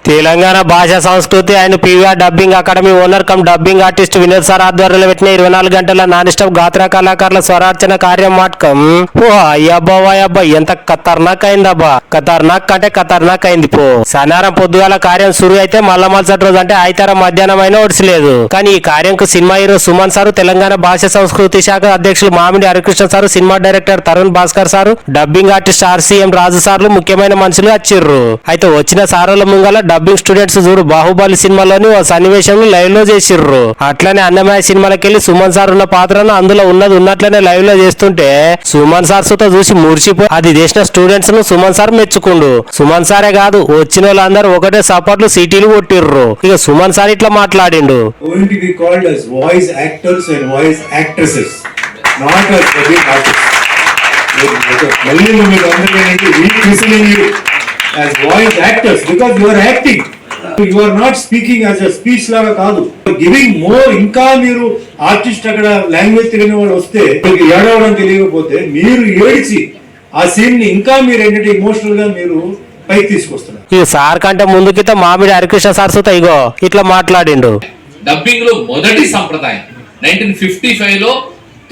తెలంగాణ భాషా సంస్కృతి and PVR dubbing academy owner cum dubbing artist Vinod sir ఆధ్వర్యంలో పెట్టిన 24 గంటల నాన్ స్టాప్ గాత్ర కళాకారుల స్వరార్చన కార్యం మాటకం ఓ అయ్యబ్బా ఎంత ఖతర్నాక్ అయిందబ్బా. ఖతర్నాక్ అంటే ఖతర్నాక్ అయింది పో. శనివారం పొద్దుగాల కార్యం సురు అయితే మల్లమల్సటి రోజు అంటే ఆదివారం మధ్యాహ్నం అయినా ఒడిసిలేదు. కానీ ఈ కార్యంకు cinema hero Suman sir, Telangana భాషా సంస్కృతి శాఖ అధ్యక్షులు Mamidi Harikrishna sir, cinema director Tarun Bhaskar sir, dubbing artist RCM Raju సార్లు ముఖ్యమైన మనుషులు వచ్చిర్రు. అయితే వచ్చిన సారుల ముంగల డబ్బింగ్ స్టూడెంట్స్ చూడు బాహుబలి సినిమాలోని ఓ సన్నివేశం లైవ్ లో చేసిర్రు. అట్లనే అన్నమయ్య సినిమాలకి వెళ్ళి సుమన్ సార్ ఉన్న పాత్రను అందులో ఉన్నట్లనే లైవ్ లో చేస్తుంటే సుమన్ సార్ సుతో చూసి మురిసిపోయి అది చేసిన స్టూడెంట్స్ ను సుమన్ సార్ మెచ్చుకుండు. సుమన్ సారే కాదు వచ్చిన వాళ్ళందరూ ఒకటే సపోర్ట్లు సీటీలు కొట్టిర్రు. ఇక సుమన్ సార్ ఇట్లా మాట్లాడిండు. as voice actors because you are acting, you are not speaking as a speech laga kaadu, giving more. Inka meeru artist akada language telina vaadu vaste edavadam teliyapothe meeru edichi aa scene ni inka meeru entity emotional ga meeru పై తీసుకొస్తున్నారు. ఈ sir కంటే ముందుకిత మామిడి Harikrishna sir సుత ఇగో ఇట్లా మాట్లాడిండు. Dubbing లో మొదటి సంప్రదాయం 1955 లో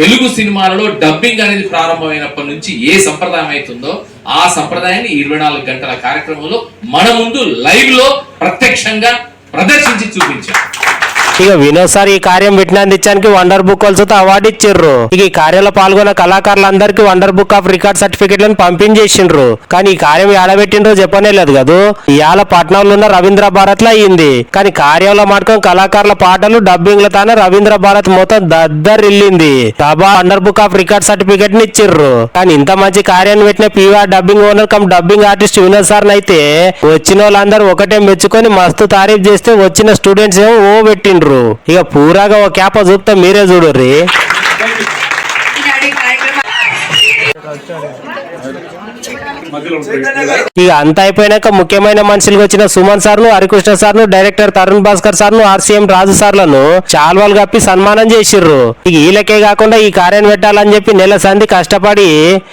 తెలుగు సినిమాలలో డబ్బింగ్ అనేది ప్రారంభమైనప్పటి నుంచి ఏ సంప్రదాయం అవుతుందో ఆ సంప్రదాయాన్ని 24 గంటల కార్యక్రమంలో మన ముందు లైవ్ లో ప్రత్యక్షంగా ప్రదర్శించి చూపించారు. ఇక వినోద్ సార్ ఈ కార్యం విజ్ఞానించడానికి వండర్ బుక్ వలసతో అవార్డు ఇచ్చిర్రు. ఇక ఈ కార్యంలో పాల్గొన్న కళాకారులందరికీ వండర్ బుక్ ఆఫ్ రికార్డ్ సర్టిఫికెట్లను పంపించేసిండ్రు. కానీ ఈ కార్యం ఏడబెట్టిండ్రో చెప్పనే లేదు కదా. ఇవాళ పట్నంలో ఉన్న రవీంద్ర భారత్ లో అయ్యింది. కానీ కార్యంలో మాత్రం కళాకారుల పాటలు డబ్బింగ్ లో తానే రవీంద్ర భారత్ మొత్తం దద్దరిల్లింది. సభా wonder book of record certificate ని ఇచ్చిర్రు. కానీ ఇంత మంచి కార్యాన్ని పెట్టిన PVR dubbing owner cum dubbing artist Vinod sir అయితే వచ్చిన వాళ్ళందరూ ఒకటే మెచ్చుకొని మస్తు తారీఫ్ చేస్తే వచ్చిన స్టూడెంట్స్ ఏమో ఓ పెట్టిండ్రు. ఇక పూరాగా ఒక క్యాప చూపుతా మీరే చూడుర్రి. ఇక అంత అయిపోయినాక ముఖ్యమైన మనుషులకు వచ్చిన సుమన్ సార్ ను, హరికృష్ణ సార్ ను, డైరెక్టర్ తరుణ్ భాస్కర్ సార్ ను, ఆర్సీఎం రాజు సార్లను చాల్వాలు కప్పి సన్మానం చేసిర్రు. ఇక వీళ్ళకే కాకుండా ఈ కార్యాన్ని పెట్టాలని చెప్పి నెల సంధి కష్టపడి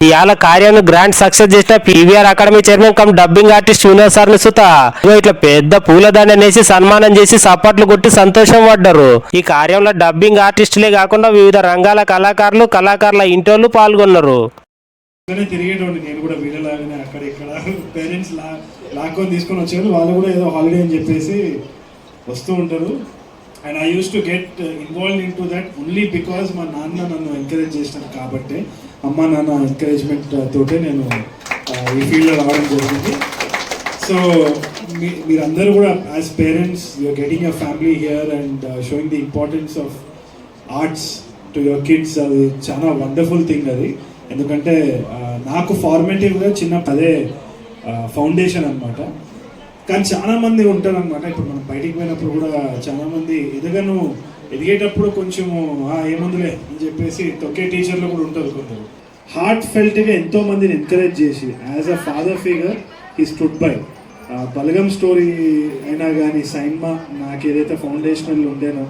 ఇవాళ కార్యాన్ని గ్రాండ్ సక్సెస్ చేసిన PVR academy chairman cum dubbing artist Vinod sir ని సుత ఇట్లా పెద్ద పూలదండ నేసి సన్మానం చేసి సప్పట్లు కొట్టి సంతోషం పడ్డారు. ఈ కార్యంలో డబ్బింగ్ ఆర్టిస్టులే కాకుండా వివిధ రంగాల కళాకారుల ఇంటోళ్ళు పాల్గొన్నారు. తిరిగేటోండి నేను కూడా వీళ్ళలాగానే అక్కడ ఇక్కడ పేరెంట్స్ లాక్కొని తీసుకొని వచ్చారు. వాళ్ళు కూడా ఏదో హాలిడే అని చెప్పేసి వస్తూ ఉంటారు. And I use to get involve in to that only because మా నాన్న నన్ను ఎంకరేజ్ చేసినారు కాబట్టి, అమ్మ నాన్న ఎంకరేజ్మెంట్ తోటే నేను ఈ ఫీల్డ్లో రావడం జరిగింది. సో మీరందరూ కూడా as parents you're getting your family here and showing the importance of arts to your kids. అది చాలా వండర్ఫుల్ థింగ్ అది. ఎందుకంటే నాకు ఫార్మేటివ్గా చిన్న అదే ఫౌండేషన్ అనమాట. కానీ చాలామంది ఉంటారు అనమాట. ఇప్పుడు మనం బయటికి పోయినప్పుడు కూడా చాలామంది ఎదిగేటప్పుడు కొంచెము ఏముందులే అని చెప్పేసి తొక్కే టీచర్లు కూడా ఉంటారు కొందరు. హార్ట్ ఫెల్ట్గా ఎంతో మందిని ఎంకరేజ్ చేసి as a father figure he stood by. Balagam story అయినా కానీ సైన్మా నాకు ఏదైతే ఫౌండేషనల్ ఉండేనో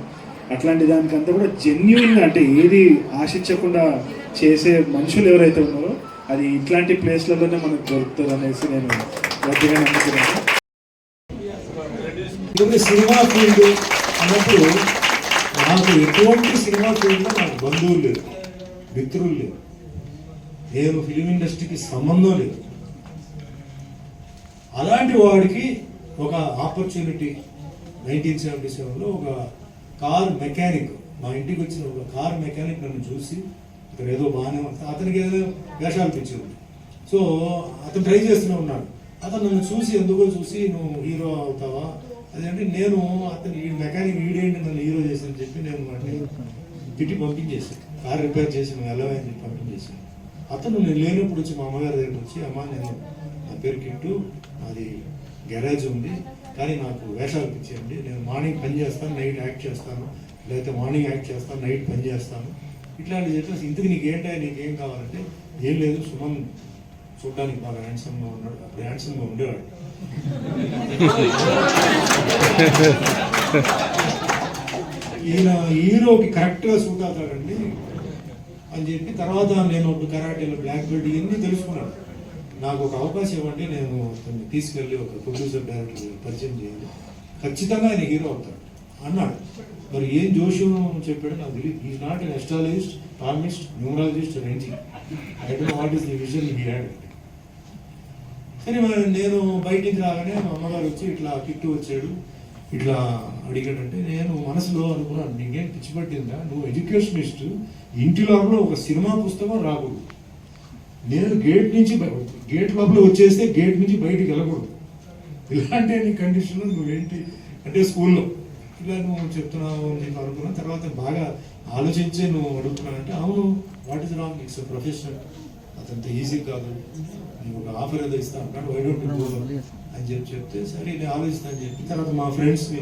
అట్లాంటి దానికంతా కూడా జెన్యూన్, అంటే ఏది ఆశించకుండా చేసే మనుషులు ఎవరైతే ఉన్నారో అది ఇట్లాంటి ప్లేస్లలోనే మనకు దొరుకుతుంది అనేసి నేను గట్టిగా నమ్ముతున్నాను. సినిమా ఫీల్డ్ అన్నప్పుడు నాకు ఎటువంటి సినిమా ఫీల్డ్లో నాకు బంధువులు లేరు, మిత్రులు లేరు, నేను ఫిలిం ఇండస్ట్రీకి సంబంధం లేదు. అలాంటి వాడికి ఒక ఆపర్చునిటీ 1977లో ఒక కార్ మెకానిక్, మా ఇంటికి వచ్చిన ఒక కార్ మెకానిక్ నన్ను చూసి అతను ఏదో బాగానే ఉంటుంది, అతనికి ఏదో వేషాలు తెచ్చింది. సో అతను ట్రై చేస్తూనే ఉన్నాడు. అతను నన్ను చూసి ఎందుకో చూసి నువ్వు హీరో అవుతావా అదేంటి, నేను అతను ఈ మెకానిక్ వీడేంటి నన్ను హీరో చేశాను చెప్పి నేను వాటిని తిట్టి పంపించేసాను. కార్ రిపేర్ చేసి నువ్వు వెళ్ళవా అని చెప్పి పంపించేసాను. అతను నేను లేనప్పుడు వచ్చి మా అమ్మగారి దగ్గరికి వచ్చి, అమ్మ నేను నా పేరు కిట్టు, అది గ్యారేజ్ ఉంది కానీ నాకు వేషాలు ఇచ్చేయండి, నేను మార్నింగ్ పని చేస్తాను, నైట్ యాక్ట్ చేస్తాను, లేకపోతే మార్నింగ్ యాక్ట్ చేస్తాను, నైట్ పని చేస్తాను, ఇట్లాంటివి చెప్పేసి ఇంతకు నీకేం కావాలంటే ఏం లేదు, సుమన్ చూడడానికి బాగా హ్యాండ్సమ్గా ఉన్నాడు, అప్పుడు హ్యాండ్సమ్గా ఉండేవాడు. ఈయన హీరోకి కరెక్ట్గా సూట్ అవుతాడండి అని చెప్పి తర్వాత నేను ఒక కరాటేలో బ్లాక్ బెల్ట్ ఇవన్నీ తెలుసుకున్నాను. నాకు ఒక అవకాశం ఇవ్వండి, నేను అతన్ని తీసుకెళ్ళి ఒక ప్రొడ్యూసర్ డైరెక్టర్ పరిచయం చేయాలి, ఖచ్చితంగా ఆయన హీరో అవుతాడు అన్నాడు. మరి ఏం జోష్యం చెప్పాడు నాకు తెలియదు. Is not an astrologist, palmist, numerologist and anything. I don't know what is the vision he had. సరే మరి నేను బయటికి రాగానే మా అమ్మగారు వచ్చి ఇట్లా కిట్టు వచ్చాడు, ఇట్లా అడిగాడంటే నేను మనసులో అనుకున్నాను, నీకేం పిచ్చి పట్టిందా, నువ్వు ఎడ్యుకేషనిస్ట్, ఇంటి లోపల ఒక సినిమా పుస్తకం రాకూడదు, నేను గేట్ లోపల వచ్చేస్తే గేట్ నుంచి బయటికి వెళ్ళకూడదు, ఇలాంటి నీ కండిషన్లో నువ్వేంటి అంటే స్కూల్లో ఇలా నువ్వు చెప్తున్నావు నేను అనుకున్నా. తర్వాత బాగా ఆలోచించే నువ్వు అడుగుతున్నానంటే అవును, what is wrong, it's professional, అదంత ఈజీ కాదు, నీకు ఒక ఆఫర్ ఏదో ఇస్తా అన్నాడు, వై డోంట్ యు గో అని చెప్తే సరే నేను ఆలోచిస్తాను అని చెప్పి తర్వాత మా ఫ్రెండ్స్ని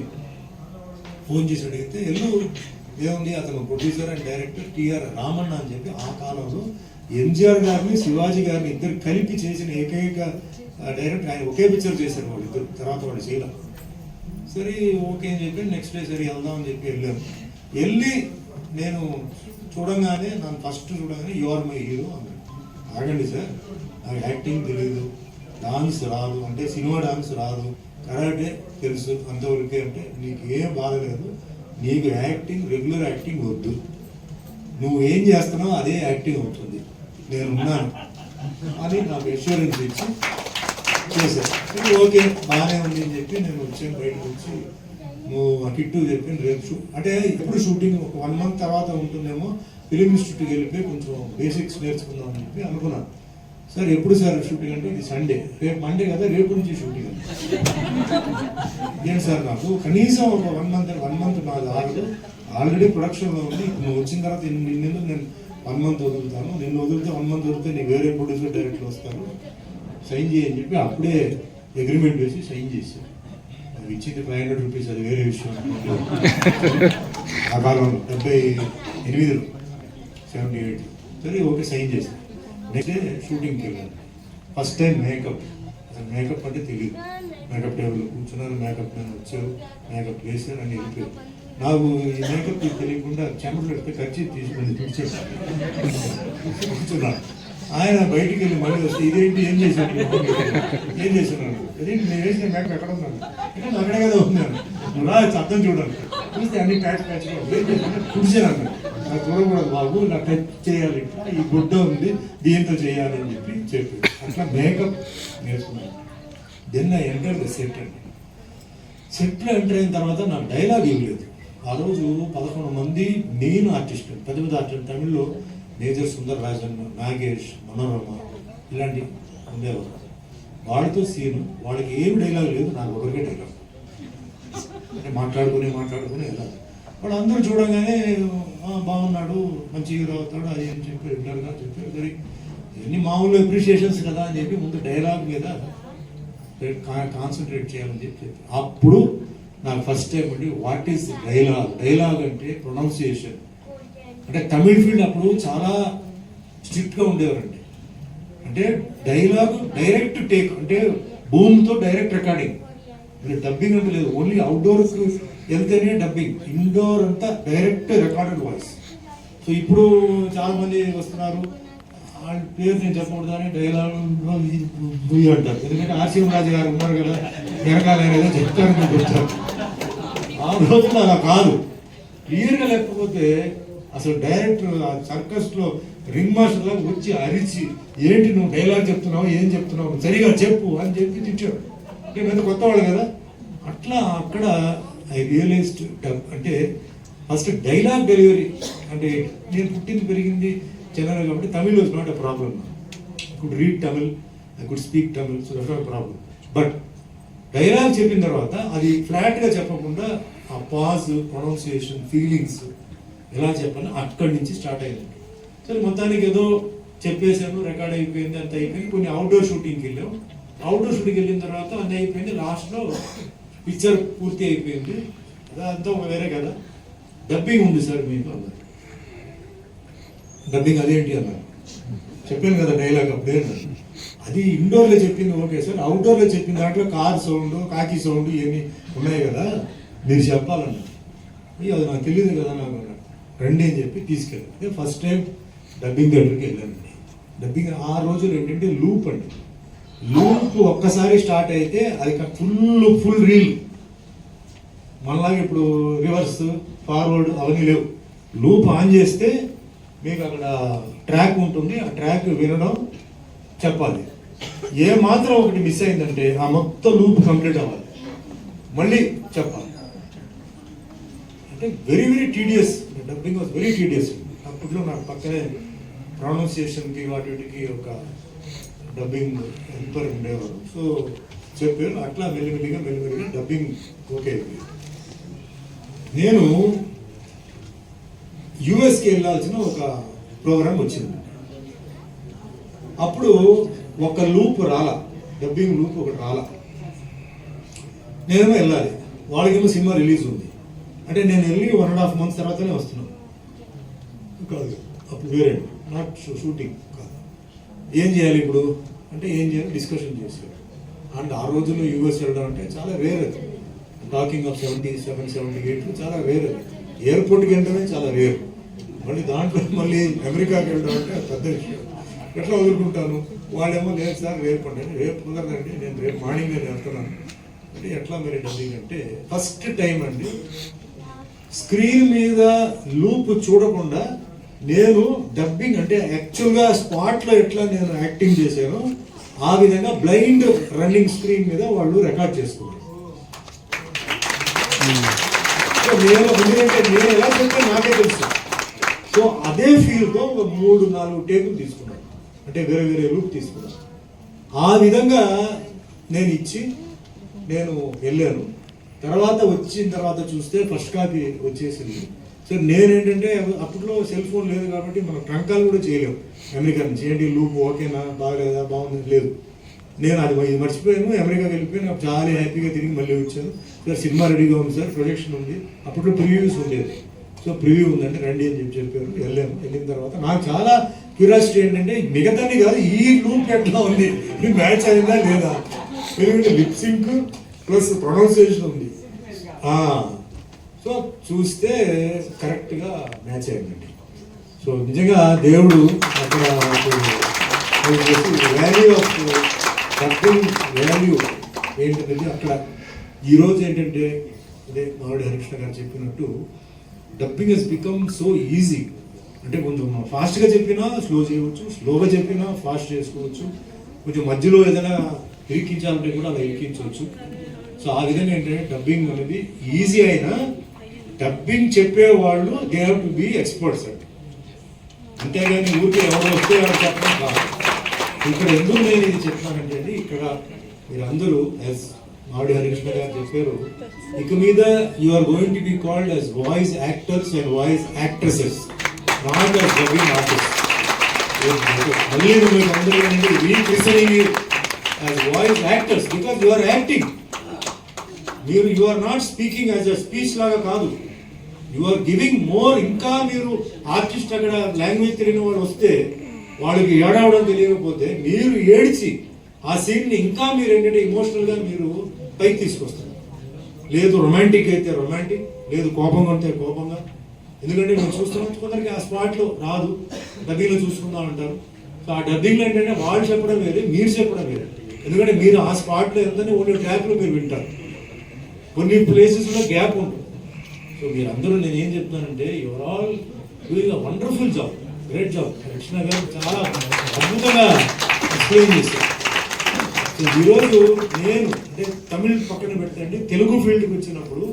ఫోన్ చేసి అడిగితే ఏముంది అతను producer and director T R Ramanna అని చెప్పి ఆ కాలంలో ఎంజిఆర్ గారిని శివాజీ గారిని ఇద్దరు కలిపి చేసిన ఏకైక డైరెక్టర్ ఆయన. ఒకే పిక్చర్ చేశారు వాళ్ళు ఇద్దరు, తర్వాత వాళ్ళు చేయలేదు. సరే ఓకే అని చెప్పి నెక్స్ట్ డే సరే వెళ్దాం అని చెప్పి వెళ్ళి నేను చూడంగానే నన్ను ఫస్ట్ చూడగానే యు ఆర్ మై హీరో అన్నాడు. ఆగండి సార్, నాకు యాక్టింగ్ తెలియదు, డాన్స్ రాదు, అంటే సినిమా డాన్స్ రాదు, కరాటే తెలుసు అంతవరకే, అంటే నీకు ఏం బాధలేదు, నీకు యాక్టింగ్ రెగ్యులర్ యాక్టింగ్ వద్దు, నువ్వు ఏం చేస్తున్నావు అదే యాక్టింగ్ అవుతుంది, నేను ఉన్నాను అని నాకు అష్యూరెన్స్ ఇచ్చి చేశాను. ఇది ఓకే బాగానే ఉంది అని చెప్పి నేను వచ్చాను. బయటకు వచ్చి నువ్వు ఆ కిట్టు చెప్పి రేపు అంటే ఎప్పుడు షూటింగ్ ఒక 1 month తర్వాత ఉంటుందేమో, ఫిలిం ఇన్స్టిట్యూట్కి వెళ్ళిపోయి కొంచెం బేసిక్స్ నేర్చుకుందాం అని చెప్పి అనుకున్నాను. సార్ ఎప్పుడు సార్ షూటింగ్ అంటే ఇది సండే, రేపు మండే కదా, రేపు నుంచి షూటింగ్ అంటే ఏంటి సార్, నాకు కనీసం ఒక 1 month నాది ఆల్రెడీ ప్రొడక్షన్లో ఉంది, నువ్వు వచ్చిన తర్వాత నిన్ను నేను 1 month వదులుతాను, నిన్ను వదిలితే 1 month వదిలితే నీకు వేరే ప్రొడ్యూసర్ డైరెక్టర్ వస్తారు, సైన్ చేయని చెప్పి అప్పుడే అగ్రిమెంట్ వేసి సైన్ చేశాను. అది ఇచ్చింది 500 రూపీస్, అది వేరే విషయం. ఆ కాలంలో 78లో 78 సరే ఓకే సైన్ చేశాను. నెక్స్ట్ డే షూటింగ్కి వెళ్ళాను. ఫస్ట్ టైం మేకప్ అంటే తెలియదు, మేకప్ టేబుల్ కూర్చున్నారు, మేకప్ నేను వచ్చారు, మేకప్ వేసారు అని వెళ్ళిపోయారు. నాకు ఈ మేకప్ తెలియకుండా చెమటలు పెడితే ఖర్చు తీసుకుని కూర్చున్నాను. ఆయన బయటికి వెళ్ళి మళ్ళీ వస్తే ఇదేంటి ఏం చేశాను అదేంటి నేను వేసిన మేకప్ ఎక్కడ ఉన్నాను అంటే అక్కడే కదా ఉన్నాను, రా అర్థం చూడాలి చూస్తే అన్ని ప్యాచ్ కుడిచాను అన్నాడు. నాకు చూడకూడదు బాబు, నాకు టచ్ చేయాలి, ఇట్లా ఈ గుడ్డ ఉంది దీంతో చేయాలి అని చెప్పి అట్లా మేకప్ నేర్చుకున్నాను. Then I enter the set అండి. సెట్లో ఎంటర్ అయిన తర్వాత నాకు డైలాగ్ ఇవ్వలేదు. ఆ రోజు 11 మంది మెయిన్ ఆర్టిస్టులు, పెద్ద ఆర్టిస్టులు, తమిళ్లో మేజర్ సుందర్ రాజన్, నాగేష్, మనోరమ ఇలాంటి ఉండేవారు. వాళ్ళతో సీను, వాళ్ళకి ఏమి డైలాగ్ లేదు, నాకు ఒకరికే డైలాగ్, అంటే మాట్లాడుకుని వెళ్ళాలి. వాళ్ళు అందరూ చూడగానే బాగున్నాడు, మంచి హీరో అవుతాడు అది అని చెప్పి రెగ్యులర్గా చెప్పి సరే ఇవన్నీ మామూలు అప్రిషియేషన్స్ కదా అని చెప్పి ముందు డైలాగ్ మీద కాన్సన్ట్రేట్ చేయాలని చెప్పి అప్పుడు నాకు ఫస్ట్ టైం అండి వాట్ ఈస్ డైలాగ్ అంటే ప్రొనౌన్సియేషన్. అంటే తమిళ్ ఫీల్డ్ అప్పుడు చాలా స్ట్రిక్ట్గా ఉండేవారండి. అంటే డైలాగ్ డైరెక్ట్ టేక్, అంటే భూమితో డైరెక్ట్ రికార్డింగ్, డబ్బింగ్ అంటే లేదు, ఓన్లీ అవుట్డోర్కి వెళ్తేనే డబ్బింగ్, ఇండోర్ అంతా డైరెక్ట్ రికార్డెడ్ వాయిస్. సో ఇప్పుడు చాలా మంది వస్తున్నారు, వాళ్ళ పేరు నేను చెప్పకూడదు అని డైలాగ్ అంటారు, ఎందుకంటే ఆర్సీఎం రాజు గారు ఉన్నారు కదా, వెనకాల ఏదో చెప్తారని చెప్తారు. ఆ రోజులు అలా కాదు, క్లియర్గా లేకపోతే అసలు డైరెక్టర్ సర్కస్లో రింగ్ మాస్టర్ లాగా వచ్చి అరిచి ఏంటి నువ్వు డైలాగ్ చెప్తున్నావు, ఏం చెప్తున్నావు, సరిగా చెప్పు అని చెప్పి తిట్టాడు. అంటే మేము కొత్త వాళ్ళు కదా, అట్లా అక్కడ ఐ రియలైజ్డ్ అంటే ఫస్ట్ డైలాగ్ డెలివరీ. అంటే నేను పుట్టింది పెరిగింది చెన్నై కాబట్టి Tamil was not a problem. I could read Tamil, I could speak Tamil, so that's not problem. But dialogue చెప్పిన తర్వాత అది ఫ్లాట్గా చెప్పకుండా ఆ పాజ్, ప్రొనౌన్సియేషన్, ఫీలింగ్స్ ఎలా చెప్పాలి అక్కడి నుంచి స్టార్ట్ అయింది. సరే మొత్తానికి ఏదో చెప్పేశాను, రికార్డ్ అయిపోయింది, అంత అయిపోయింది. కొన్ని అవుట్డోర్ షూటింగ్కి వెళ్ళాం. అవుట్డోర్ షూటింగ్కి వెళ్ళిన తర్వాత అన్నీ అయిపోయింది. లాస్ట్లో పిక్చర్ పూర్తి అయిపోయింది, అదంతా వేరే కదా. డబ్బింగ్ ఉంది సార్ మీకు అన్నారు. డబ్బింగ్ అదేంటి అన్నారు. చెప్పాను కదా డైలాగ్ అప్పుడే. అది ఇండోర్లో చెప్పింది ఓకే సార్, అవుట్డోర్లో చెప్పిన దాంట్లో కార్ సౌండ్, కాకి సౌండ్ ఇవన్నీ ఉన్నాయి కదా, మీరు చెప్పాలన్నారు. అది నాకు తెలియదు కదా నాకు అన్నారు. రండి అని చెప్పి తీసుకెళ్ళాను. అదే ఫస్ట్ టైం డబ్బింగ్ దగ్గరికి వెళ్ళానండి. డబ్బింగ్ ఆ రోజులు ఏంటంటే లూప్ అండి. లూప్ ఒక్కసారి స్టార్ట్ అయితే అది ఫుల్ రీల్. మనలాగా ఇప్పుడు రివర్స్ ఫార్వర్డ్ అవన్నీ లేవు. లూప్ ఆన్ చేస్తే మీకు అక్కడ ట్రాక్ ఉంటుంది, ఆ ట్రాక్ వినడం చెప్పాలి. ఏ మాత్రం ఒకటి మిస్ అయిందంటే ఆ మొత్తం లూప్ కంప్లీట్ అవ్వాలి, మళ్ళీ చెప్పాలి. అంటే very tedious. Dubbing was very tedious. అప్పట్లో నాకు పక్కనే ప్రొనౌన్సియేషన్కి వాటికి ఒక డబ్బింగ్ హెల్పర్ ఉండేవారు. సో చెప్పారు. అట్లా మెల్లిమెల్లిగా డబ్బింగ్ ఓకే అయిపోయింది. నేను యుఎస్కి వెళ్ళాల్సిన ఒక ప్రోగ్రామ్ వచ్చింది. అప్పుడు ఒక లూప్ రాలా, డబ్బింగ్ లూప్ ఒకటి రాలా. నేనేమో వెళ్ళాలి, వాళ్ళకేమో సినిమా రిలీజ్ ఉంది. అంటే నేను వెళ్ళి 1.5 months తర్వాతనే వస్తున్నాను. కాదు అప్పుడు వేరే నాట్ షూటింగ్ కాదు. ఏం చేయాలి ఇప్పుడు అంటే ఏం చేయాలి డిస్కషన్ చేశారు. అండ్ ఆ రోజుల్లో యూఎస్ వెళ్ళడం అంటే చాలా రేర్. అది టాకింగ్ ఆఫ్ 77, 78 చాలా రేర్. అది ఎయిర్పోర్ట్కి వెళ్ళడమే చాలా రేర్. మళ్ళీ దాంట్లో మళ్ళీ అమెరికాకి వెళ్ళడం అంటే పెద్ద విషయం. ఎట్లా వదులుకుంటాను? వాళ్ళేమో లేదు సార్ రేపు అంటే, రేపు కుదరదండి, నేను రేపు మార్నింగ్ నేను వెళ్తున్నాను అంటే ఎట్లా మరి డబ్బింగ్ అంటే ఫస్ట్ టైం అండి స్క్రీన్ మీద లూప్ చూడకుండా నేను డబ్బింగ్ అంటే యాక్చువల్గా స్పాట్లో ఎట్లా నేను యాక్టింగ్ చేశానో ఆ విధంగా బ్లైండ్ రన్నింగ్ స్క్రీన్ మీద వాళ్ళు రికార్డ్ చేసుకున్నారు. సో నేను ఎందుకంటే నేను ఎలా చెప్తే నాకే తెలుసు. సో అదే ఫీల్తో ఒక 3-4 టేకులు తీసుకున్నాను. అంటే వేరే లూప్ తీసుకున్నాను. ఆ విధంగా నేను ఇచ్చి నేను వెళ్ళాను. తర్వాత వచ్చిన తర్వాత చూస్తే ఫస్ట్ కాపీ వచ్చేసింది. సో నేనేంటంటే అప్పట్లో సెల్ ఫోన్ లేదు కాబట్టి మనం ట్రంకాలు కూడా చేయలేము. అమెరికా నుంచి ఏంటి లూప్ ఓకేనా, బాగలేదా, బాగుంది లేదు. నేను అది మర్చిపోయాను. అమెరికాకి వెళ్ళిపోయి నాకు చాలా హ్యాపీగా తిరిగి మళ్ళీ వచ్చాను. సార్ సినిమా రెడీగా ఉంది సార్, ప్రొజెక్షన్ ఉంది. అప్పట్లో ప్రివ్యూస్ ఉండేది. సో ప్రివ్యూ ఉందంటే రండి అని చెప్పారు. వెళ్ళాను. వెళ్ళిన తర్వాత నాకు చాలా క్యూరియాసిటీ ఏంటంటే మిగతాని కాదు, ఈ లూప్ ఎట్లా ఉంది, ఇది మ్యాచ్ అయిందా లేదా. ఎందుకంటే లిప్ సింక్ ప్లస్ ప్రొనౌన్సియేషన్ ఉంది. సో చూస్తే కరెక్ట్గా మ్యాచ్ అయిందండి. సో నిజంగా దేవుడు అక్కడ వాల్యూ ఆఫ్ డబ్బింగ్ వాల్యూ ఏంటంటే అక్కడ ఈరోజు ఏంటంటే అదే మామిడి హరికృష్ణ గారు చెప్పినట్టు dubbing he's become so easy. అంటే కొంచెం ఫాస్ట్గా చెప్పినా స్లో చేయవచ్చు, స్లోగా చెప్పినా ఫాస్ట్ చేసుకోవచ్చు, కొంచెం మధ్యలో ఏదైనా ఇరికించాలంటే కూడా అలా ఇరికించవచ్చు. సో ఆ విధంగా ఏంటంటే డబ్బింగ్ అనేది ఈజీ అయినా డబ్బింగ్ చెప్పే వాళ్ళు they have to be experts అండి. అంతేగాని ఊరికే ఎవరు వస్తే ఎవరు చెప్పడం కాదు. ఇక్కడ ఎందుకు నేను ఇది చెప్తానంటే అండి, ఇక్కడ మీరందరూ యాజ్ మామిడి హరికృష్ణ గారు చెప్పారు, ఇక మీద you are going to be called as voice actors and voice actresses, not as dubbing artist. మళ్ళీ మీకు అందరూ ఏంటంటే recognising as voice actors because you are acting. మీరు you are not speaking as a speech లాగా కాదు, you are giving more. ఇంకా మీరు artist అక్కడ లాంగ్వేజ్ తెలియని వాళ్ళు వస్తే వాళ్ళకి ఏడవడం తెలియకపోతే మీరు ఏడ్చి ఆ సీన్ని ఇంకా మీరు ఏంటంటే ఇమోషనల్గా మీరు పైకి తీసుకొస్తారు. లేదు రొమాంటిక్ అయితే రొమాంటిక్, లేదు కోపంగా ఉంటే కోపంగా. ఎందుకంటే మేము చూస్తున్నాం కొందరికి ఆ స్పాట్లో రాదు, డబ్బింగ్లో చూసుకుందాం అంటారు. సో ఆ డబ్బింగ్లో ఏంటంటే వాళ్ళు చెప్పడం వేరే, మీరు చెప్పడం వేరే. ఎందుకంటే మీరు ఆ స్పాట్లో ఎంతనే ఓన్లీ ట్రాక్లో మీరు వింటారు, కొన్ని ప్లేసెస్లో గ్యాప్ ఉంటుంది. సో మీరందరూ నేను ఏం చెప్తున్నానంటే your all doing a wonderful job, great job. Krishna గారు చాలా అద్భుతంగా ఎక్స్ప్లెయిన్ చేశారు. సో ఈరోజు నేను అంటే తమిళ్ పక్కన పెట్టండి, తెలుగు ఫీల్డ్కి వచ్చినప్పుడు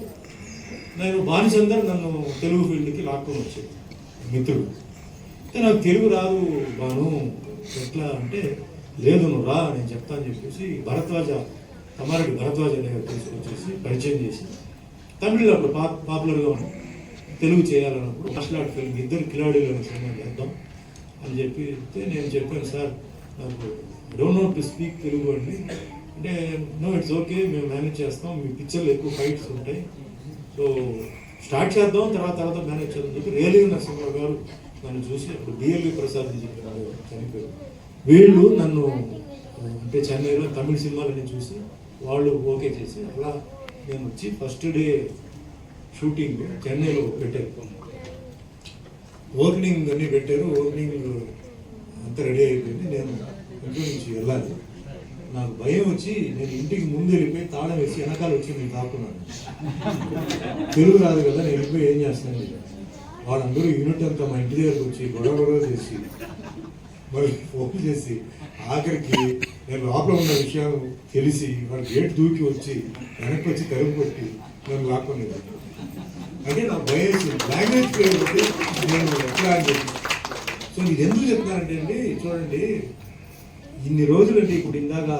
నేను బానిసందరూ నన్ను తెలుగు ఫీల్డ్కి లాక్కొని వచ్చాను మిత్రుడు. అయితే నాకు తెలుగు రాదు బాను, ఎట్లా అంటే లేదు నువ్వు రా నేను చెప్తాను చెప్పేసి భరద్వాజ కమారెడ్డి భరద్వాజ దగ్గర తీసుకొచ్చేసి పరిచయం చేసి తమిళలో అప్పుడు పాపులర్గా ఉన్నాం, తెలుగు చేయాలన్నప్పుడు మాట్లాడు ఫిల్మ్ ఇద్దరు కిలాడీలను సినిమా చేద్దాం అని చెప్పి నేను చెప్పాను సార్ నాకు don't know to speak Telugu అండి అంటే నో ఇట్స్ ఓకే మేము మేనేజ్ చేస్తాం, మీ పిక్చర్లు ఎక్కువ ఫైట్స్ ఉంటాయి, సో స్టార్ట్ చేద్దాం, తర్వాత మేనేజ్ చేద్దాం చెప్పి రేలింగ నరసింహరావు గారు నన్ను చూసి అప్పుడు బిఎల్వి ప్రసాద్ చనిపోయారు. వీళ్ళు నన్ను అంటే చెన్నైలో తమిళ సినిమాలని చూసి వాళ్ళు ఓకే చేసి అలా నేను వచ్చి ఫస్ట్ డే షూటింగ్ చెన్నైలో పెట్టారు. ఓపెనింగ్ అన్నీ పెట్టారు. ఓపెనింగ్ అంతా రెడీ అయిపోయింది. నేను ఇంటి నుంచి వెళ్ళాలి. నాకు భయం వచ్చి నేను ఇంటికి ముందు వెళ్ళిపోయి తాళం వేసి వెనకాల వచ్చి నేను తాకున్నాను. తెలుగు రాదు కదా, నేను వెళ్ళిపోయి ఏం చేస్తాను. వాళ్ళందరూ యూనిట్ అంతా మా ఇంటి దగ్గరకు వచ్చి గొడవ చేసి మళ్ళీ ఫోన్ చేసి ఆఖరికి నేను లోపల ఉన్న విషయం తెలిసి వాళ్ళ గేట్ దూకి వచ్చి వెనక్కి వచ్చి తలుపు కొట్టి నన్ను లాక్కునేది. అంటే నాకు భయం లాంగ్వేజ్ బట్టి నేను ఎట్లా అని చెప్పి. సో ఇది ఎందుకు చెప్తున్నానంటే అండి, చూడండి ఇన్ని రోజులు అంటే ఇప్పుడు ఇందాక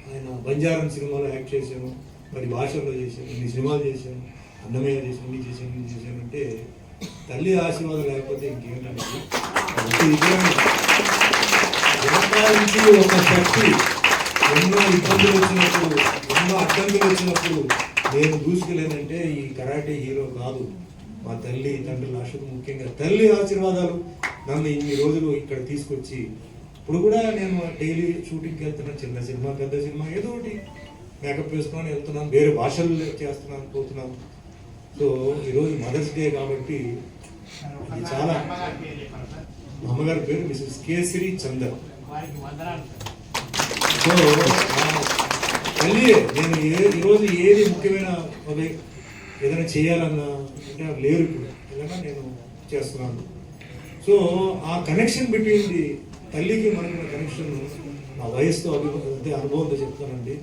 ఆయన బంజారం సినిమాలో యాక్ట్ చేశాను, 10 భాషల్లో చేశాను, ఇన్ని సినిమాలు చేశాను, అన్నమయ్య చేశాను, ఇన్ని చేశాను అంటే తల్లి ఆశీర్వాదం లేకపోతే ఇంకేంటంటే జనతానికి ఒక శక్తి. ఎన్నో ఇబ్బందులు వచ్చినప్పుడు, ఎన్నో అడ్డంకులు వచ్చినప్పుడు నేను దూసుకెళ్ళానంటే ఈ కరాటే హీరో కాదు, మా తల్లి తండ్రుల ఆశలు, ముఖ్యంగా తల్లి ఆశీర్వాదాలు నన్ను ఇన్ని రోజులు ఇక్కడ తీసుకొచ్చి ఇప్పుడు కూడా నేను డైలీ షూటింగ్కి వెళ్తున్నాను. చిన్న సినిమా పెద్ద సినిమా ఏదో ఒకటి మేకప్ వేసుకొని వెళ్తున్నాను, వేరే భాషలు చేస్తున్నాను, పోతున్నాను. సో ఈరోజు మదర్స్ డే కాబట్టి ఇది చాలా, మా అమ్మగారి పేరు మిసెస్ కేసరి చందర్. సో తల్లి నేను ఈరోజు ఏది ముఖ్యమైన ఏదైనా చేయాలన్నా అంటే లేరు ఇప్పుడు, ఏదైనా నేను చేస్తున్నాను. సో ఆ కనెక్షన్ బిట్వీన్ ది తల్లికి మనకున్న కనెక్షన్ నా వయసుతో అదే అనుభవంతో చెప్తానండి.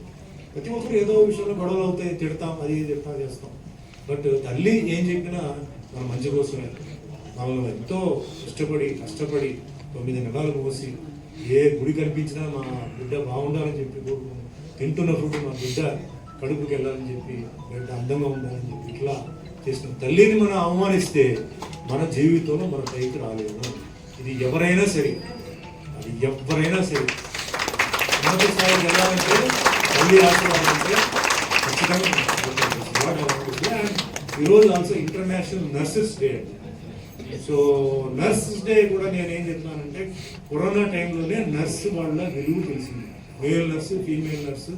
ప్రతి ఒక్కరు ఏదో విషయంలో గొడవలు అవుతాయి, తిడతాం, అది చెప్తాం, చేస్తాం. బట్ తల్లి ఏం చెప్పినా మన మంచి కోసమే. మమ్మల్ని ఎంతో ఇష్టపడి కష్టపడి 9 నెలలు మోసి ఏ గుడి కనిపించినా మా బిడ్డ బాగుండాలని చెప్పి కోరుకున్నాం. తింటున్న ఫుడ్ మా బిడ్డ కడుపుకి వెళ్ళాలని చెప్పి, బిడ్డ అందంగా ఉండాలని చెప్పి ఇట్లా చేసిన తల్లిని మనం అవమానిస్తే మన జీవితంలో మన పైకి రాలేము. ఇది ఎవరైనా సరే, అది ఎవరైనా సరే ఉన్నత స్థాయికి వెళ్ళాలంటే తల్లి ఆశీర్వాదం అంటే ఖచ్చితంగా. ఈరోజు also international nurses day. So nurses day కూడా నేను ఏం చెప్తున్నానంటే కరోనా టైంలోనే నర్సు వాళ్ళ విలువ తెలిసింది. మేల్ నర్సు, ఫీమేల్ నర్సు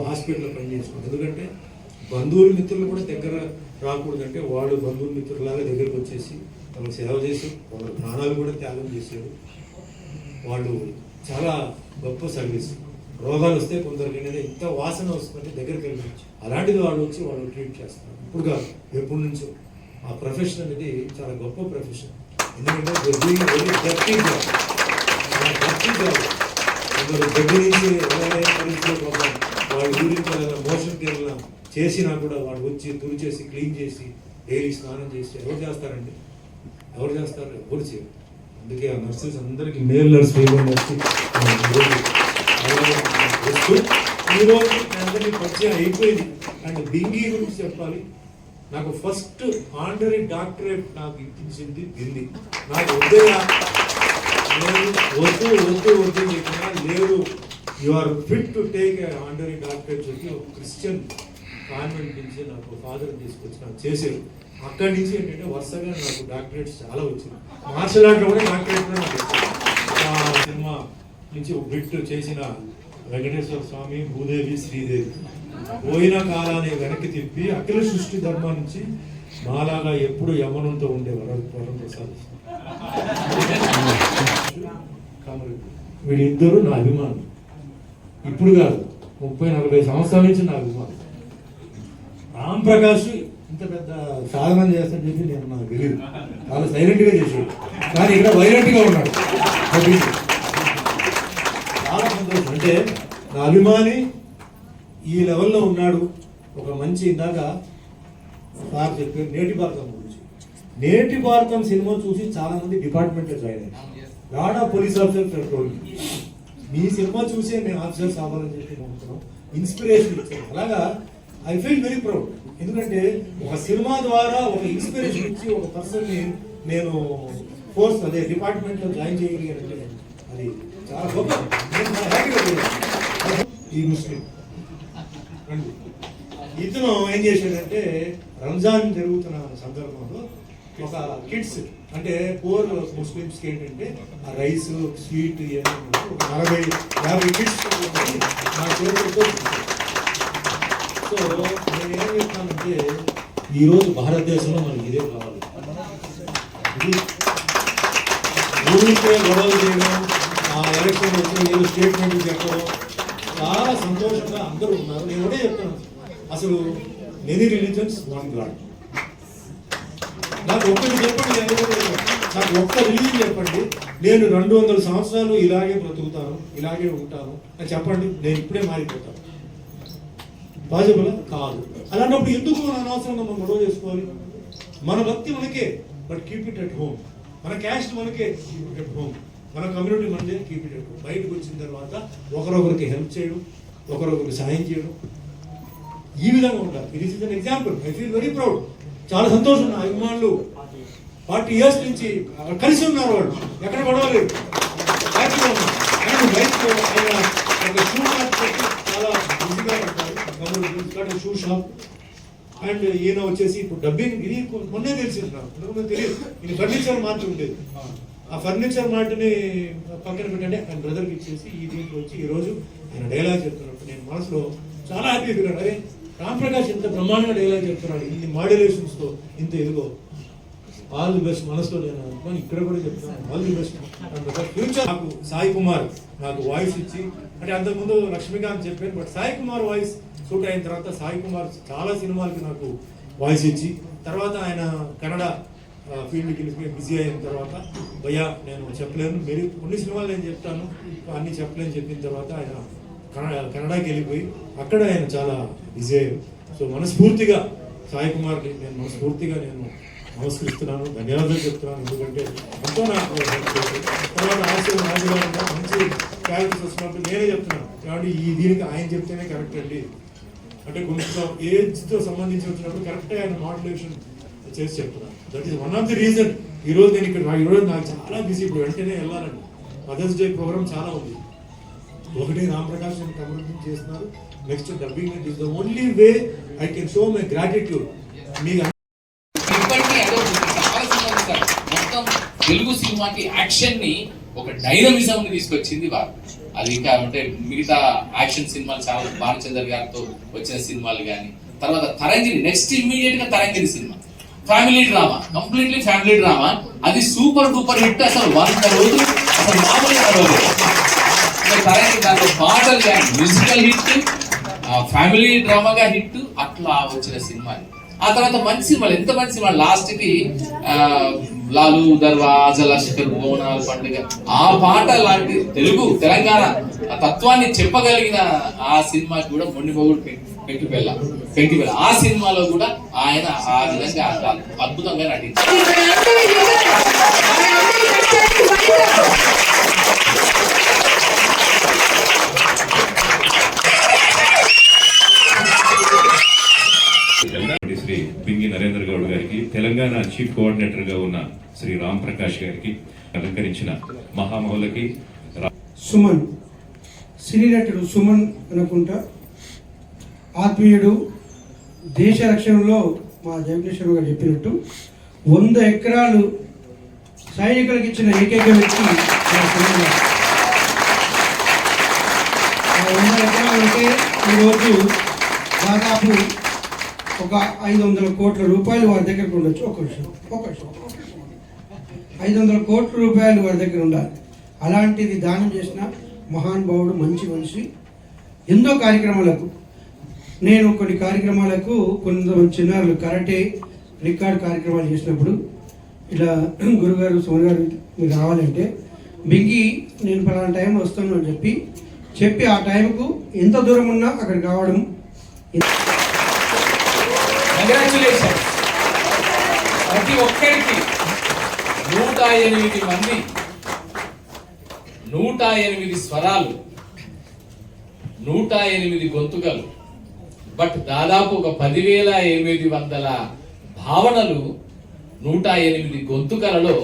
హాస్పిటల్లో పనిచేసుకుంటారు. ఎందుకంటే బంధువుల మిత్రులు కూడా దగ్గర రాకూడదంటే వాళ్ళు బంధువుల మిత్రులాగా దగ్గరకు వచ్చేసి వాళ్ళకి సేవ చేసి వాళ్ళ ప్రాణాలు కూడా త్యాగం చేశారు. వాళ్ళు చాలా గొప్ప సర్వీస్. రోగాలు వస్తే కొందరికి ఇంత వాసన వస్తుందంటే దగ్గరికి వెళ్ళి అలాంటిది వాళ్ళు వచ్చి వాళ్ళు ట్రీట్ చేస్తారు. ఇప్పుడు కాదు, ఎప్పటి నుంచో ఆ ప్రొఫెషన్ అనేది చాలా గొప్ప ప్రొఫెషన్. ఎందుకంటే డర్టీ జాబ్, కొందరు దగ్గర నుంచి వాళ్ళు ఊరికి మోషన్కి వెళ్ళిన చేసినా కూడా వాళ్ళు వచ్చి తుడిచేసి క్లీన్ చేసి డైలీ స్నానం చేసి ఎవరు చేస్తారండి? ఎవరు చేస్తారు? ఎవరు చేయరు. అందుకే ఆ నర్సెస్ అందరికీ మేల్ నర్స్, ఫీమేల్ నర్స్ ఈరోజు అందరినీ పరిచయం అయిపోయింది. అండ్ బింగి గురించి చెప్పాలి. నాకు ఫస్ట్ ఆనరీ డాక్టరేట్ నాకు ఇప్పించింది బింది. నాకు వద్దు చెప్పినా లేదు, you are fit to take honorary doctorate చెప్పి ఒక క్రిస్టియన్ కాన్వెంట్ నుంచి నాకు ఫాదర్ తీసుకొచ్చి నాకు చేశారు. అక్కడి నుంచి ఏంటంటే వరుసగా నాకు డాక్టరేట్స్ చాలా వచ్చింది. మార్షల్ ఆర్ట్లో కూడా డాక్టరేట్ నాకు సినిమా నుంచి ఒక బిట్ చేసిన వెంకటేశ్వర స్వామి, భూదేవి, శ్రీదేవి పోయిన కాలాన్ని వెనక్కి తిప్పి అఖిల సృష్టి ధర్మం నుంచి మాలాగా ఎప్పుడు యమనంతో ఉండే వరం ప్రసాద్. వీళ్ళిద్దరూ నా అభిమానులు. ఇప్పుడు కాదు, 30-40 సంవత్సరాల నుంచి నా అభిమానులు. రామ్ ప్రకాష్ ఇంత పెద్ద సాధన చేస్తానని చెప్పి నేను నాకు తెలియదు. చాలా సైలెంట్గా చేసాడు, కానీ ఇక్కడ వైలెంట్గా ఉన్నాడు. చాలా సంతోషం. అంటే నా అభిమాని ఈ లెవెల్లో ఉన్నాడు. ఒక మంచి ఇందాక సార్ చెప్పారు నేటి భారతం గురించి. నేటి భారతం సినిమా చూసి చాలా మంది డిపార్ట్మెంట్లో జాయిన్ అయ్యారు. రాడా పోలీస్ ఆఫీసర్ పెట్రోల్. మీ సినిమా చూసి మేము ఆఫీసర్స్ అవ్వాలని చెప్పి నమ్ముతున్నాం, ఇన్స్పిరేషన్ ఇచ్చారు. అలాగా ఐ ఫీల్ వెరీ ప్రౌడ్. ఎందుకంటే ఒక సినిమా ద్వారా ఒక ఇన్స్పిరేషన్ ఇచ్చి ఒక పర్సన్ని నేను ఫోర్స్ అదే డిపార్ట్మెంట్లో జాయిన్ చేయగలిగానంటే అది చాలా గొప్ప. నేను హ్యాపీగా ఈ ముస్లిం ఇతను ఏం చేశాడంటే రంజాన్ జరుగుతున్న సందర్భంలో ఒక కిడ్స్ అంటే పూర్ ముస్లిమ్స్కి ఏంటంటే ఆ రైస్ స్వీట్ ఇవన్నీ ఒక 40-50 కిడ్స్ నా చేతులతో సో నేను ఏం చెప్తానంటే ఈరోజు భారతదేశంలో మనకి ఇదే కావాలి. ఇది ఊరికే గొడవలు చేయడం, ఆ ఎలక్షన్ వచ్చిన ఏదో స్టేట్మెంట్ చెప్పడం చాలా సంతోషంగా అందరూ ఉన్నారు. నేను ఒకటే చెప్తాను, అసలు మెనీ రిలీజన్స్ వన్ గాడ్. నాకు ఒక్కటి చెప్పండి, నాకు ఒక్క రిలీజన్ చెప్పండి, నేను 200 సంవత్సరాలు ఇలాగే బ్రతుకుతాను, ఇలాగే ఉంటాను అని చెప్పండి, నేను ఇప్పుడే మారిపోతాను. పాజిబుల్ కాదు. అలాంటప్పుడు ఎందుకు మన అనవసరంగా మనం గొడవ చేసుకోవాలి? మన భక్తి మనకే, but keep it at home. మన క్యాస్ట్ మనకే, కీప్ ఇట్ అట్ హోమ్. మన కమ్యూనిటీ మనదే, కీప్ ఇట్ అట్ హోమ్. బయటకు వచ్చిన తర్వాత ఒకరొకరికి హెల్ప్ చేయడం, ఒకరొకరికి సాయం చేయడం, ఈ విధంగా ఉంటారు. ఇది is an example. I feel very proud. చాలా సంతోషం. నా అభిమానులు 40 years నుంచి కలిసి ఉన్నారు. వాళ్ళు ఎక్కడ గొడవలేదు, హ్యాపీగా ఉన్నారు. అండ్ బయటకు ఆయన ఒక షూ షాప్ పెట్టి చాలా బిజీగా ఉంటారు, షూ షాప్. అండ్ ఈయన వచ్చేసి ఇప్పుడు డబ్బింగ్, ఇది మొన్నే తెలిసింది నాకు, తెలియదు. ఇది ఫర్నిచర్ మార్ట్ ఉండేది, ఆ ఫర్నిచర్ మార్ట్ని పక్కన పెట్టండి ఆయన బ్రదర్కి ఇచ్చేసి ఈ దీంట్లో వచ్చి ఈరోజు ఆయన డైలాగ్ చెప్తున్నప్పుడు నేను మనసులో చాలా హ్యాపీ ఫీల్. అరే రామ్ ప్రకాష్ ఇంత బ్రహ్మాండంగా డైలాగ్ చెప్తున్నాడు, ఇన్ని మాడ్యులేషన్స్తో, ఇంత ఇదిగో. All the best. మనసులో నేను అనుకోని ఇక్కడ కూడా చెప్తున్నాను, ఆల్ ది బెస్ట్. ఫ్యూచర్ నాకు సాయి కుమార్ నాకు వాయిస్ ఇచ్చి, అంటే అంతకుముందు లక్ష్మీకాంత్ చెప్పాను, but Sai Kumar voice shoot అయిన తర్వాత సాయి కుమార్ చాలా సినిమాలకి నాకు వాయిస్ ఇచ్చి, తర్వాత ఆయన కన్నడ ఫీల్డ్కి వెళ్ళిపోయి బిజీ అయిన తర్వాత భయ్యా నేను చెప్పలేను, మీరు కొన్ని సినిమాలు నేను చెప్తాను, అన్నీ చెప్పలేని చెప్పిన తర్వాత ఆయన కన్నడకి వెళ్ళిపోయి అక్కడ ఆయన చాలా బిజీ అయ్యారు. సో మనస్ఫూర్తిగా సాయి కుమార్కి నేను మనస్ఫూర్తిగా నేను నమస్కరిస్తున్నాను, ధన్యవాదాలు చెప్తున్నాను. ఎందుకంటే ఎంతో నాకు తర్వాత ఆశయం రాజుగారు మంచి క్యారెక్టర్స్ వచ్చినప్పుడు నేనే చెప్తున్నాను, కాబట్టి ఈ దీనికి ఆయన చెప్తేనే కరెక్ట్ అండి. అంటే కొంచెం ఏజ్తో సంబంధించి వచ్చినప్పుడు కరెక్ట్గా ఆయన మాడ్యులేషన్ చేసి చెప్తున్నాను. That is one of the reason ఈరోజు నేను ఇక్కడ ఈరోజు నాకు చాలా బిజీ. ఇప్పుడు వెంటనే వెళ్ళాలండి, మదర్స్ డే ప్రోగ్రామ్ చాలా ఉంది. ఒకటి రామ్ ప్రకాష్ నేను కమ్యూనికేట్ చేస్తున్నారు, next dubbing. It is the only way I can show my gratitude. మీకు మొత్తం తెలుగు సినిమాకి యాక్షన్ ని ఒక డైనమిజం ని తీసుకొచ్చింది వారు. అది ఇంకా అంటే మిగతా యాక్షన్ సినిమాలు చాలా భానుచందర్ గారితో వచ్చిన సినిమాలు కానీ, తర్వాత తరంగిణి, నెక్స్ట్ ఇమ్మీడియట్ గా Tarangini cinema family drama, completely family drama. అది సూపర్ డూపర్ హిట్. అసలు 100 రోజులు అసలు మామూలుగా తరంగిణి దాంట్లో పాటలు కానీ మ్యూజికల్ హిట్, ఫ్యామిలీ డ్రామాగా హిట్, అట్లా వచ్చిన సినిమా. ఆ తర్వాత మంచి సినిమాలు, ఎంత మంచి సినిమా. లాస్ట్ కి లాలు దర్వాజ లష్కర్ బోనాల పండుగ, ఆ పాట లాంటి తెలంగాణ తత్వాన్ని చెప్పగలిగిన ఆ సినిమాకి కూడా మొండిపోగుడు పెంకిబెల్ల ఆ సినిమాలో కూడా ఆయన ఆ విధంగా అద్భుతంగా నటించారు. శ్రీ పింగి నరేంద్ర గౌడ్ గారికి, తెలంగాణ చీఫ్ కోఆర్డినేటర్ గా ఉన్న శ్రీ రామ్ ప్రకాష్ గారికి, అలంకరించిన మహామహులకి, సుమన్ సినీ నటుడు సుమన్ అనుకుంటా, ఆత్మీయుడు, దేశ రక్షణలో మా జగదీశ్వర గారు చెప్పినట్టు 100 ఎకరాలు సైనికులకు ఇచ్చిన ఏకైక వ్యక్తి మా సుమన్ గారు. 100 ఎకరాలు అంటే ఈరోజు దాదాపు ఒక 500 కోట్ల రూపాయలు వారి దగ్గర ఉండొచ్చు. ఒక విషయం 500 కోట్ల రూపాయలు వారి దగ్గర ఉండాలి. అలాంటిది దానం చేసిన మహానుభావుడు, మంచి మనిషి. ఎన్నో కార్యక్రమాలకు, నేను కొన్ని కార్యక్రమాలకు కొంతమంది చిన్నారులు కరాటే రికార్డ్ కార్యక్రమాలు చేసినప్పుడు ఇలా గురుగారు సుమన్ గారు మీరు రావాలంటే బింగి నేను పలానా టైంలో వస్తాను అని చెప్పి ఆ టైంకు ఎంత దూరం ఉన్నా అక్కడికి రావడం. కంగ్రాచులేషన్. ప్రతి ఒక్కరికి 108 మంది, 108 స్వరాలు, 108 గొంతుకలు, బట్ దాదాపు ఒక 10,800 భావనలు 108 గొంతుకలలో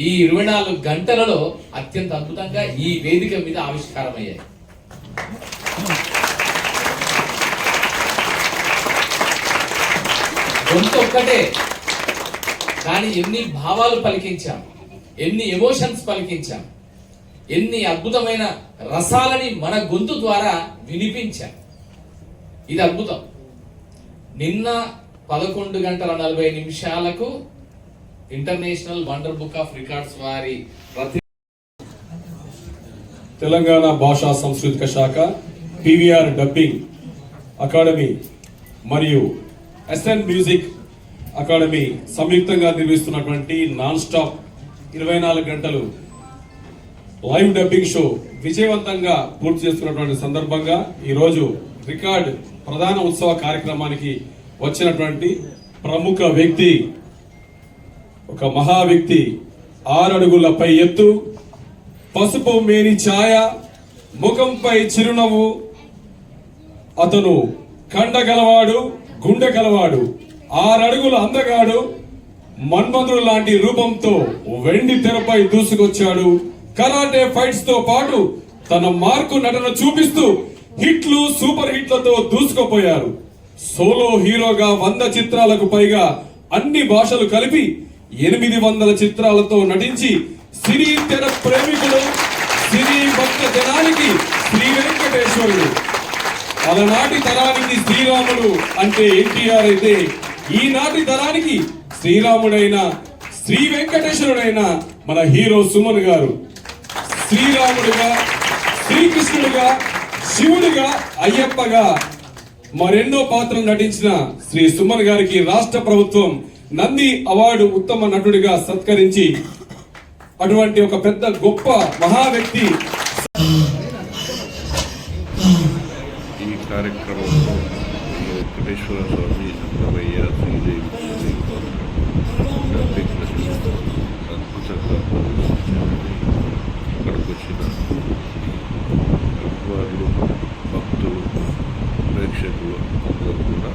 ఈ 24 గంటలలో అత్యంత అద్భుతంగా ఈ వేదిక మీద ఆవిష్కారమయ్యాయి. గొంతు ఒక్కటే, కానీ ఎన్ని భావాలు పలికించాం, ఎన్ని ఎమోషన్స్ పలికించాం, ఎన్ని అద్భుతమైన రసాలని మన గొంతు ద్వారా వినిపించాం. ఇది అద్భుతం. నిన్న 11:40 international wonder book of records వారి తెలంగాణ భాషా సాంస్కృతిక శాఖ, పివిఆర్ డబ్బింగ్ అకాడమీ మరియు ఎస్ఎన్ మ్యూజిక్ అకాడమీ సంయుక్తంగా నిర్వహిస్తున్నటువంటి నాన్ స్టాప్ 24 గంటలు లైవ్ డబ్బింగ్ షో విజయవంతంగా పూర్తి చేస్తున్నటువంటి సందర్భంగా ఈరోజు రికార్డ్ ప్రధాన ఉత్సవ కార్యక్రమానికి వచ్చినటువంటి ప్రముఖ వ్యక్తి, ఒక మహా వ్యక్తి, 6 అడుగులపై ఎత్తు, పసుపు మేని ఛాయ, ముఖంపై చిరునవ్వు, అతను కండగలవాడు, గుండె గలవాడు, 6 అడుగుల అందగాడు, మన్మధుడు లాంటి రూపంతో వెండి తెరపై దూసుకొచ్చాడు. కరాటే ఫైట్స్ తో పాటు తన మార్కు నటన చూపిస్తూ హిట్లు, సూపర్ హిట్లతో దూసుకుపోయారు. సోలో హీరోగా 100 చిత్రాలకు పైగా అన్ని భాషలు కలిపి 800 చిత్రాలతో నటించి సినీ తెర ప్రేమికుడు, సినీ భక్త జనానికి శ్రీ వెంకటేశ్వరుడు. అలనాటి తరానికి శ్రీరాముడు అంటే ఎన్టీఆర్ అయితే, ఈనాటి తరానికి శ్రీరాముడైన శ్రీ వెంకటేశ్వరుడైన మన హీరో సుమన్ గారు. శ్రీరాముడిగా, శ్రీకృష్ణుడిగా, శివుడిగా, అయ్యప్పగా మరెన్నో పాత్రలు నటించిన శ్రీ సుమన్ గారికి రాష్ట్ర ప్రభుత్వం నంది అవార్డు ఉత్తమ నటుడిగా సత్కరించి అటువంటి ఒక పెద్ద గొప్ప మహా వ్యక్తి ఈ కార్యక్రమంలో వెంకటేశ్వర స్వామి, అన్నమయ్య, శ్రీదేవి అద్భుతంగా ఇక్కడికి వచ్చిన అభిమానులు, భక్తులు, ప్రేక్షకులు అందరూ కూడా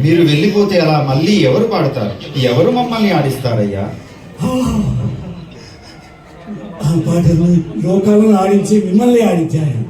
మీరు వెళ్ళిపోతే అలా మళ్ళీ ఎవరు పాడతారు? ఎవరు మమ్మల్ని ఆడిస్తారయ్యా? ఆ పాటలు లోకాలను ఆడించి మిమ్మల్ని ఆడించారు.